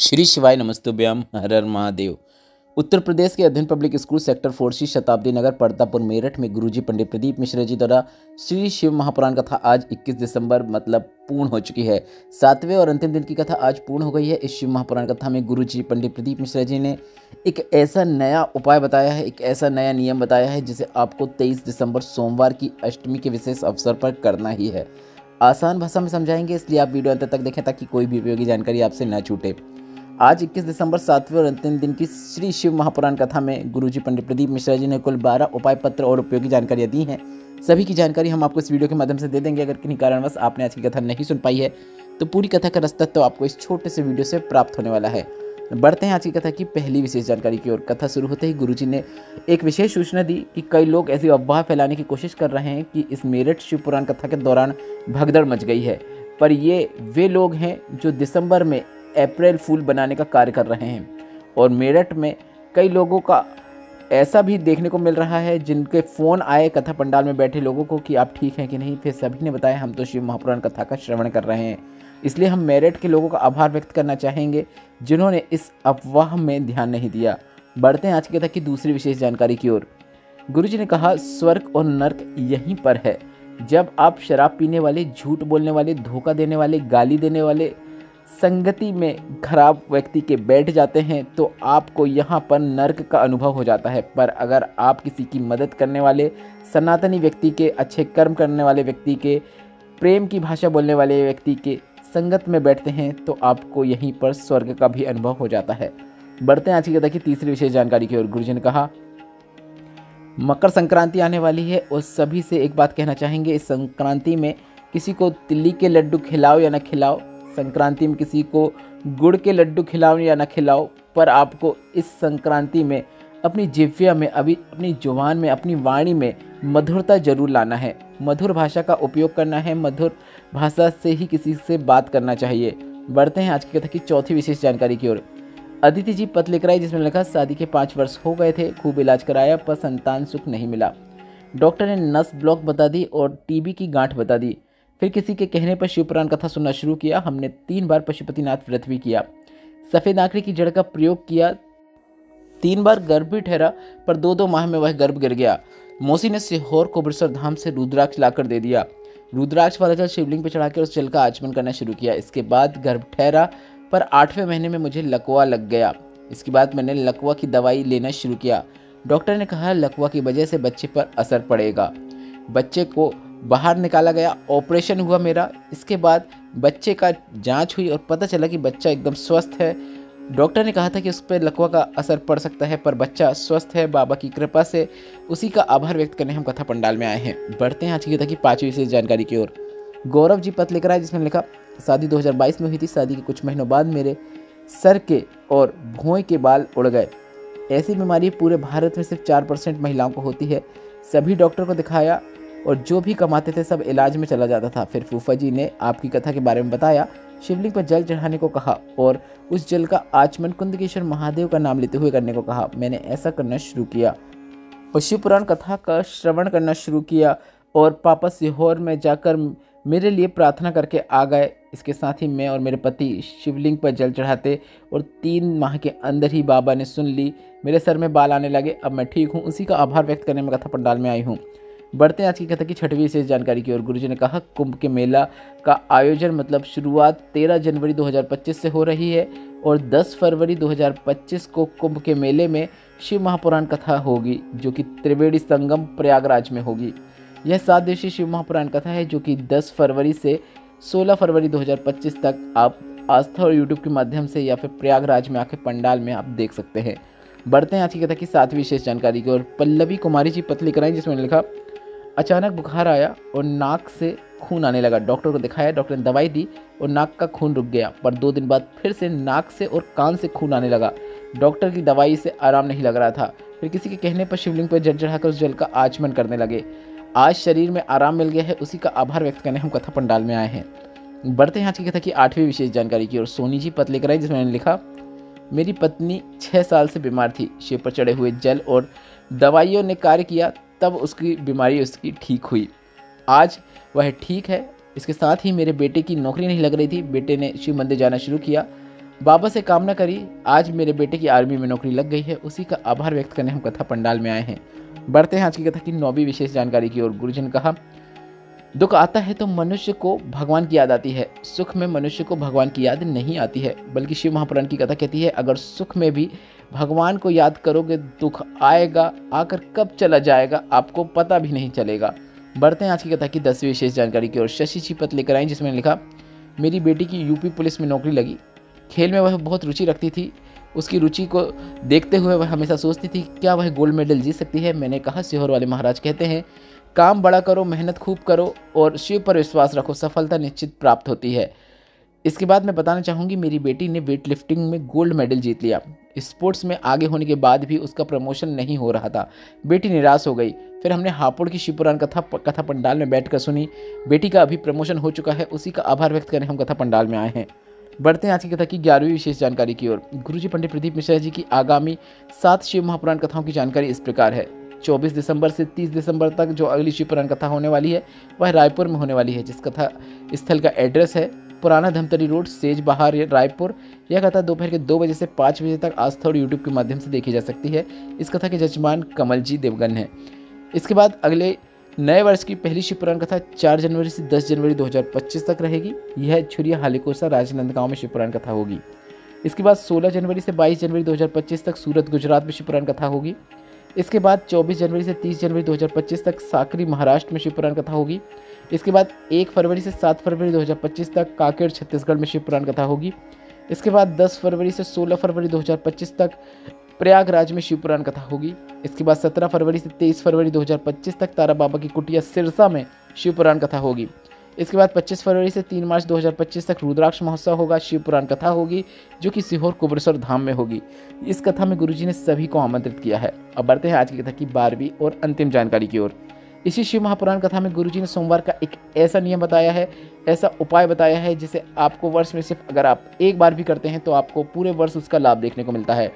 श्री शिवाय नमस्तुभ्यम हर हर महादेव। उत्तर प्रदेश के अध्ययन पब्लिक स्कूल सेक्टर 4C शताब्दी नगर परतापुर मेरठ में गुरुजी पंडित प्रदीप मिश्रा जी द्वारा श्री शिव महापुराण कथा आज 21 दिसंबर मतलब पूर्ण हो चुकी है। 7वें और अंतिम दिन की कथा आज पूर्ण हो गई है। इस शिव महापुराण कथा में गुरुजी पंडित प्रदीप मिश्रा जी ने एक ऐसा नया उपाय बताया है, एक ऐसा नया नियम बताया है जिसे आपको 23 दिसंबर सोमवार की अष्टमी के विशेष अवसर पर करना ही है। आसान भाषा में समझाएंगे, इसलिए आप वीडियो अंत तक देखें ताकि कोई भी उपयोगी जानकारी आपसे न छूटे। आज 21 दिसंबर 7वें और अंतिम दिन की श्री शिव महापुराण कथा में गुरुजी पंडित प्रदीप मिश्रा जी ने कुल 12 उपाय पत्र और उपयोगी जानकारियां दी हैं। सभी की जानकारी हम आपको इस वीडियो के माध्यम से दे देंगे। अगर किन्हीं कारणवश आपने आज की कथा नहीं सुन पाई है तो पूरी कथा का रास्ता तो आपको इस छोटे से वीडियो से प्राप्त होने वाला है। बढ़ते हैं आज की कथा की पहली विशेष जानकारी की ओर। कथा शुरू होते ही गुरुजी ने एक विशेष सूचना दी कि कई लोग ऐसी अफवाह फैलाने की कोशिश कर रहे हैं कि इस मेरठ शिव पुराण कथा के दौरान भगदड़ मच गई है, पर ये वे लोग हैं जो दिसंबर में अप्रैल फूल बनाने का कार्य कर रहे हैं। और मेरठ में कई लोगों का ऐसा भी देखने को मिल रहा है जिनके फ़ोन आए कथा पंडाल में बैठे लोगों को कि आप ठीक हैं कि नहीं। फिर सभी ने बताया हम तो शिव महापुराण कथा का श्रवण कर रहे हैं। इसलिए हम मेरठ के लोगों का आभार व्यक्त करना चाहेंगे जिन्होंने इस अफवाह में ध्यान नहीं दिया। बढ़ते हैं आज की कथा की दूसरी विशेष जानकारी की ओर। गुरुजी ने कहा स्वर्ग और नर्क यहीं पर है। जब आप शराब पीने वाले, झूठ बोलने वाले, धोखा देने वाले, गाली देने वाले संगति में खराब व्यक्ति के बैठ जाते हैं तो आपको यहाँ पर नर्क का अनुभव हो जाता है। पर अगर आप किसी की मदद करने वाले, सनातनी व्यक्ति के, अच्छे कर्म करने वाले व्यक्ति के, प्रेम की भाषा बोलने वाले व्यक्ति के संगत में बैठते हैं तो आपको यहीं पर स्वर्ग का भी अनुभव हो जाता है। बढ़ते हैं आज की कथा की तीसरी विशेष जानकारी की ओर। गुरुजी ने कहा मकर संक्रांति आने वाली है और सभी से एक बात कहना चाहेंगे, इस संक्रांति में किसी को तिल्ली के लड्डू खिलाओ या न खिलाओ, संक्रांति में किसी को गुड़ के लड्डू खिलाओ या ना खिलाओ, पर आपको इस संक्रांति में अपनी जिह्वा में, अपनी जुबान में, अपनी वाणी में मधुरता जरूर लाना है। मधुर भाषा का उपयोग करना है। मधुर भाषा से ही किसी से बात करना चाहिए। बढ़ते हैं आज की कथा की चौथी विशेष जानकारी की ओर। अदिति जी पत्र लेकर आई जिसमें लिखा शादी के 5 वर्ष हो गए थे, खूब इलाज कराया पर संतान सुख नहीं मिला। डॉक्टर ने नस ब्लॉक बता दी और टीबी की गांठ बता दी। फिर किसी के कहने पर शिवपुराण कथा सुनना शुरू किया। हमने 3 बार पशुपतिनाथ व्रत भी किया, सफ़ेद आंकड़ी की जड़ का प्रयोग किया, 3 बार गर्भ भी ठहरा, पर 2-2 माह में वह गर्भ गिर गया। मौसी ने सीहोर कोबरेश्वर धाम से रुद्राक्ष लाकर दे दिया। रुद्राक्ष वाला जल शिवलिंग पर चढ़ाकर उस जल का आचमन करना शुरू किया। इसके बाद गर्भ ठहरा, पर 8वें महीने में मुझे लकवा लग गया। इसके बाद मैंने लकवा की दवाई लेना शुरू किया। डॉक्टर ने कहा लकवा की वजह से बच्चे पर असर पड़ेगा। बच्चे को बाहर निकाला गया, ऑपरेशन हुआ मेरा। इसके बाद बच्चे का जांच हुई और पता चला कि बच्चा एकदम स्वस्थ है। डॉक्टर ने कहा था कि उस पर लकवा का असर पड़ सकता है, पर बच्चा स्वस्थ है। बाबा की कृपा से उसी का आभार व्यक्त करने हम कथा पंडाल में आए हैं। बढ़ते हैं आज की कथा की 5वीं विशेष जानकारी की ओर। गौरव जी पत्र लेकर आए जिसमें लिखा शादी 2022 में हुई थी। शादी के कुछ महीनों बाद मेरे सर के और भौं के बाल उड़ गए। ऐसी बीमारी पूरे भारत में सिर्फ 4% महिलाओं को होती है। सभी डॉक्टर को दिखाया और जो भी कमाते थे सब इलाज में चला जाता था। फिर फूफा जी ने आपकी कथा के बारे में बताया, शिवलिंग पर जल चढ़ाने को कहा और उस जल का आचमन कुंदकेश्वर महादेव का नाम लेते हुए करने को कहा। मैंने ऐसा करना शुरू किया और शिव पुराण कथा का श्रवण करना शुरू किया और पापा सीहोर में जाकर मेरे लिए प्रार्थना करके आ गए। इसके साथ ही मैं और मेरे पति शिवलिंग पर जल चढ़ाते और 3 माह के अंदर ही बाबा ने सुन ली, मेरे सर में बाल आने लगे। अब मैं ठीक हूँ। उसी का आभार व्यक्त करने में कथा पंडाल में आई हूँ। बढ़ते हैं आज की कथा की 6वीं विशेष जानकारी की ओर। गुरुजी ने कहा कुंभ के मेला का आयोजन मतलब शुरुआत 13 जनवरी 2025 से हो रही है और 10 फरवरी 2025 को कुंभ के मेले में शिव महापुराण कथा होगी जो कि त्रिवेणी संगम प्रयागराज में होगी। यह 7 दिवसीय शिव महापुराण कथा है जो कि 10 फरवरी से 16 फरवरी 2025 तक आप आस्था और यूट्यूब के माध्यम से या फिर प्रयागराज में आके पंडाल में आप देख सकते हैं। बढ़ते हैं आज की कथा की 7वीं विशेष जानकारी की ओर। पल्लवी कुमारी जी पत्र लेकर आई जिसमें लिखा अचानक बुखार आया और नाक से खून आने लगा। डॉक्टर को दिखाया, डॉक्टर ने दवाई दी और नाक का खून रुक गया, पर 2 दिन बाद फिर से नाक से और कान से खून आने लगा। डॉक्टर की दवाई से आराम नहीं लग रहा था। फिर किसी के कहने पर शिवलिंग पर जल चढ़ाकर उस जल का आचमन करने लगे। आज शरीर में आराम मिल गया है, उसी का आभार व्यक्त करने हम कथा पंडाल में आए हैं। बढ़ते हैं आज की कथा की 8वीं विशेष जानकारी की ओर। सोनी जी पत्र लेकर आई जिसमें लिखा मेरी पत्नी 6 साल से बीमार थी। शिव पर चढ़े हुए जल और दवाइयों ने कार्य किया, तब उसकी बीमारी उसकी ठीक हुई। आज वह ठीक है। इसके साथ ही मेरे बेटे की नौकरी नहीं लग रही थी। बेटे ने शिव मंदिर जाना शुरू किया। बाबा से कामना करी, आज मेरे बेटे की आर्मी में नौकरी लग गई है, उसी का आभार व्यक्त करने हम कथा पंडाल में आए हैं। बढ़ते हैं आज की कथा की 9वीं विशेष जानकारी की ओर। गुरुजी ने कहा, दुख आता है तो मनुष्य को भगवान की याद आती है, सुख में मनुष्य को भगवान की याद नहीं आती है। बल्कि शिव महापुराण की कथा कहती है, अगर सुख में भी भगवान को याद करोगे, दुख आएगा, आकर कब चला जाएगा आपको पता भी नहीं चलेगा। बढ़ते हैं आज की कथा की 10वीं विशेष जानकारी की ओर। शशि चिपत लेकर आई, जिसमें लिखा, मेरी बेटी की यूपी पुलिस में नौकरी लगी। खेल में वह बहुत रुचि रखती थी। उसकी रुचि को देखते हुए वह हमेशा सोचती थी क्या वह गोल्ड मेडल जीत सकती है। मैंने कहा, सीहोर वाले महाराज कहते हैं, काम बड़ा करो, मेहनत खूब करो और शिव पर विश्वास रखो, सफलता निश्चित प्राप्त होती है। इसके बाद मैं बताना चाहूँगी, मेरी बेटी ने वेट लिफ्टिंग में गोल्ड मेडल जीत लिया। स्पोर्ट्स में आगे होने के बाद भी उसका प्रमोशन नहीं हो रहा था। बेटी निराश हो गई। फिर हमने हापुड़ की शिवपुराण कथा पंडाल में बैठकर सुनी। बेटी का अभी प्रमोशन हो चुका है, उसी का आभार व्यक्त करने हम कथा पंडाल में आए हैं। बढ़ते हैं आज की कथा की 11वीं विशेष जानकारी की ओर। गुरुजी पंडित प्रदीप मिश्रा जी की आगामी 7 शिव महापुराण कथाओं की जानकारी इस प्रकार है। 24 दिसंबर से 30 दिसंबर तक जो अगली शिव पुराण कथा होने वाली है वह रायपुर में होने वाली है, जिस कथा स्थल का एड्रेस है पुराना धमतरी रोड, सेज बहार, रायपुर। यह कथा दोपहर के 2 बजे से 5 बजे तक आस्था और यूट्यूब के माध्यम से देखी जा सकती है। इस कथा के जजमान कमलजी देवगन हैं। इसके बाद अगले नए वर्ष की पहली शिव पुराण कथा 4 जनवरी से 10 जनवरी 2025 तक रहेगी। यह छुरिया हालीकोसा राजनंदगांव में शिव पुराण कथा होगी। इसके बाद 16 जनवरी से 22 जनवरी 2025 तक सूरत गुजरात में शिव पुराण कथा होगी। इसके बाद 24 जनवरी से 30 जनवरी 2025 तक साकरी महाराष्ट्र में शिव पुराण कथा होगी। इसके बाद 1 फरवरी से 7 फरवरी 2025 तक काकेर छत्तीसगढ़ में शिव पुराण कथा होगी। इसके बाद 10 फरवरी से 16 फरवरी 2025 तक प्रयागराज में शिव पुराण कथा होगी। इसके बाद 17 फरवरी से 23 फरवरी 2025 तक तारा बाबा की कुटिया सिरसा में शिव पुराण कथा होगी। इसके बाद 25 फरवरी से 3 मार्च 2025 तक रुद्राक्ष महोत्सव होगा, शिव पुराण कथा होगी जो कि सीहोर कुबरेश्वर धाम में होगी। इस कथा में गुरुजी ने सभी को आमंत्रित किया है। अब बढ़ते हैं आज की कथा की 12वीं और अंतिम जानकारी की ओर। इसी शिव महापुराण कथा में गुरुजी ने सोमवार का एक ऐसा नियम बताया है, ऐसा उपाय बताया है जिसे आपको वर्ष में सिर्फ अगर आप एक बार भी करते हैं तो आपको पूरे वर्ष उसका लाभ देखने को मिलता है।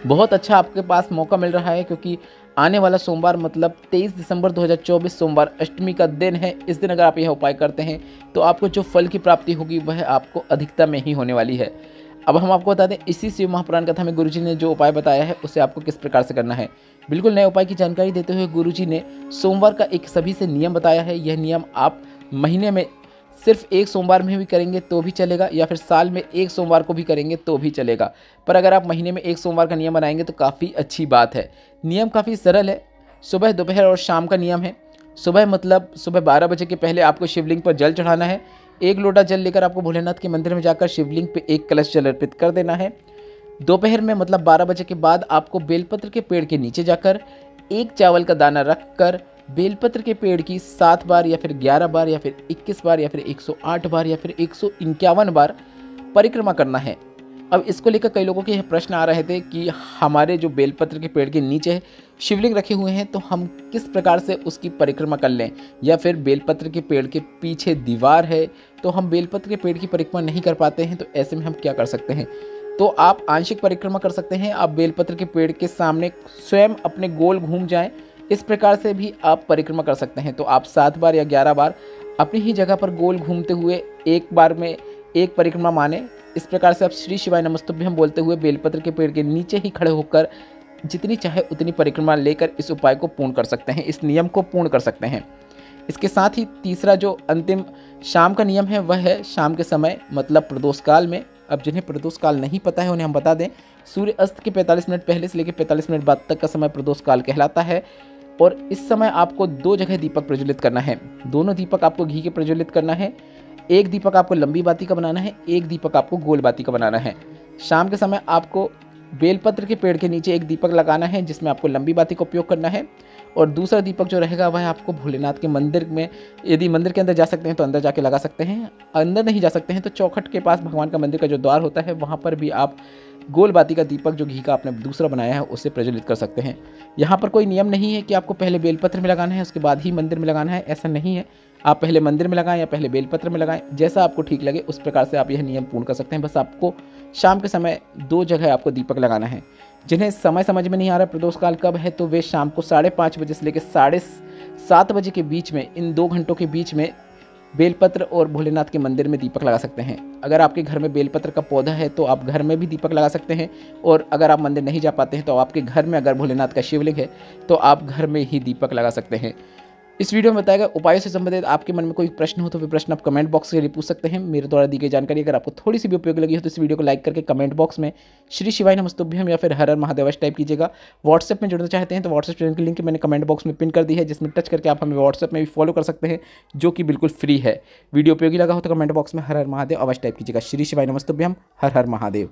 बहुत अच्छा आपके पास मौका मिल रहा है, क्योंकि आने वाला सोमवार मतलब 23 दिसंबर 2024 सोमवार अष्टमी का दिन है। इस दिन अगर आप यह उपाय करते हैं तो आपको जो फल की प्राप्ति होगी वह आपको अधिकता में ही होने वाली है। अब हम आपको बता दें, इसी शिव महापुराण कथा में गुरुजी ने जो उपाय बताया है उसे आपको किस प्रकार से करना है। बिल्कुल नए उपाय की जानकारी देते हुए गुरुजी ने सोमवार का एक सभी से नियम बताया है। यह नियम आप महीने में सिर्फ एक सोमवार में भी करेंगे तो भी चलेगा, या फिर साल में एक सोमवार को भी करेंगे तो भी चलेगा। पर अगर आप महीने में एक सोमवार का नियम बनाएंगे तो काफ़ी अच्छी बात है। नियम काफ़ी सरल है। सुबह, दोपहर और शाम का नियम है। सुबह मतलब सुबह 12 बजे के पहले आपको शिवलिंग पर जल चढ़ाना है। 1 लोटा जल लेकर आपको भोलेनाथ के मंदिर में जाकर शिवलिंग पे 1 कलश जल अर्पित कर देना है। दोपहर में मतलब 12 बजे के बाद आपको बेलपत्र के पेड़ के नीचे जाकर 1 चावल का दाना रखकर बेलपत्र के पेड़ की 7 बार या फिर 11 बार या फिर 21 बार या फिर 108 बार या फिर 151 बार परिक्रमा करना है। अब इसको लेकर कई लोगों के यह प्रश्न आ रहे थे कि हमारे जो बेलपत्र के पेड़ के नीचे शिवलिंग रखे हुए हैं तो हम किस प्रकार से उसकी परिक्रमा कर लें, या फिर बेलपत्र के पेड़ के पीछे दीवार है तो हम बेलपत्र के पेड़ की परिक्रमा नहीं कर पाते हैं, तो ऐसे में हम क्या कर सकते हैं। तो आप आंशिक परिक्रमा कर सकते हैं। आप बेलपत्र के पेड़ के सामने स्वयं अपने गोल घूम जाएं, इस प्रकार से भी आप परिक्रमा कर सकते हैं। तो आप 7 बार या 11 बार अपनी ही जगह पर गोल घूमते हुए एक बार में एक परिक्रमा माने। इस प्रकार से आप श्री शिवाय नमस्तुभ्यम बोलते हुए बेलपत्र के पेड़ के नीचे ही खड़े होकर जितनी चाहे उतनी परिक्रमा लेकर इस उपाय को पूर्ण कर सकते हैं, इस नियम को पूर्ण कर सकते हैं। इसके साथ ही तीसरा जो अंतिम शाम का नियम है वह है शाम के समय मतलब प्रदोष काल में। अब जिन्हें प्रदोष काल नहीं पता है उन्हें हम बता दें, सूर्य अस्त के 45 मिनट पहले से लेकर 45 मिनट बाद तक का समय प्रदोष काल कहलाता है। और इस समय आपको 2 जगह दीपक प्रज्वलित करना है। दोनों दीपक आपको घी के प्रज्वलित करना है। एक दीपक आपको लंबी बाती का बनाना है, एक दीपक आपको गोल बाती का बनाना है। शाम के समय आपको बेलपत्र के पेड़ के नीचे एक दीपक लगाना है जिसमें आपको लंबी बाती का उपयोग करना है, और दूसरा दीपक जो रहेगा वह आपको भोलेनाथ के मंदिर में, यदि मंदिर के अंदर जा सकते हैं तो अंदर जाके लगा सकते हैं, अंदर नहीं जा सकते हैं तो चौखट के पास भगवान का मंदिर का जो द्वार होता है वहाँ पर भी आप गोल बाती का दीपक जो घी का आपने दूसरा बनाया है उसे प्रज्वलित कर सकते हैं। यहाँ पर कोई नियम नहीं है कि आपको पहले बेलपत्र में लगाना है उसके बाद ही मंदिर में लगाना है, ऐसा नहीं है। आप पहले मंदिर में लगाएं या पहले बेलपत्र में लगाएं, जैसा आपको ठीक लगे उस प्रकार से आप यह नियम पूर्ण कर सकते हैं। बस आपको शाम के समय 2 जगह आपको दीपक लगाना है। जिन्हें समय समझ में नहीं आ रहा प्रदोष काल कब है तो वे शाम को 5:30 बजे से लेकर 7:30 बजे के बीच में, इन 2 घंटों के बीच में बेलपत्र और भोलेनाथ के मंदिर में दीपक लगा सकते हैं। अगर आपके घर में बेलपत्र का पौधा है तो आप घर में भी दीपक लगा सकते हैं, और अगर आप मंदिर नहीं जा पाते हैं तो आपके घर में अगर भोलेनाथ का शिवलिंग है तो आप घर में ही दीपक लगा सकते हैं। इस वीडियो में बताया गया उपायों से संबंधित आपके मन में कोई प्रश्न हो तो फिर प्रश्न आप कमेंट बॉक्स के जरिए पूछ सकते हैं। मेरे द्वारा दी गई जानकारी अगर आपको थोड़ी सी भी उपयोगी लगी हो तो इस वीडियो को लाइक करके कमेंट बॉक्स में श्री शिवाय नमस्तुभ्यम या फिर हर हर महादेव टाइप कीजिएगा। व्हाट्सएप में जुड़ना चाहते हैं तो व्हाट्सएप चैनल की लिंक मैंने कमेंट बॉक्स में पिन कर दी है, जिसमें टच करके आप हमें व्हाट्सएप में भी फॉलो कर सकते हैं, जो कि बिल्कुल फ्री है। वीडियो उपयोगी लगा हो तो कमेंट बॉक्स में हर हर महादेव अवश्य टाइप कीजिएगा। श्री शिवाय नमस्तुभ्यम, हर हर महादेव।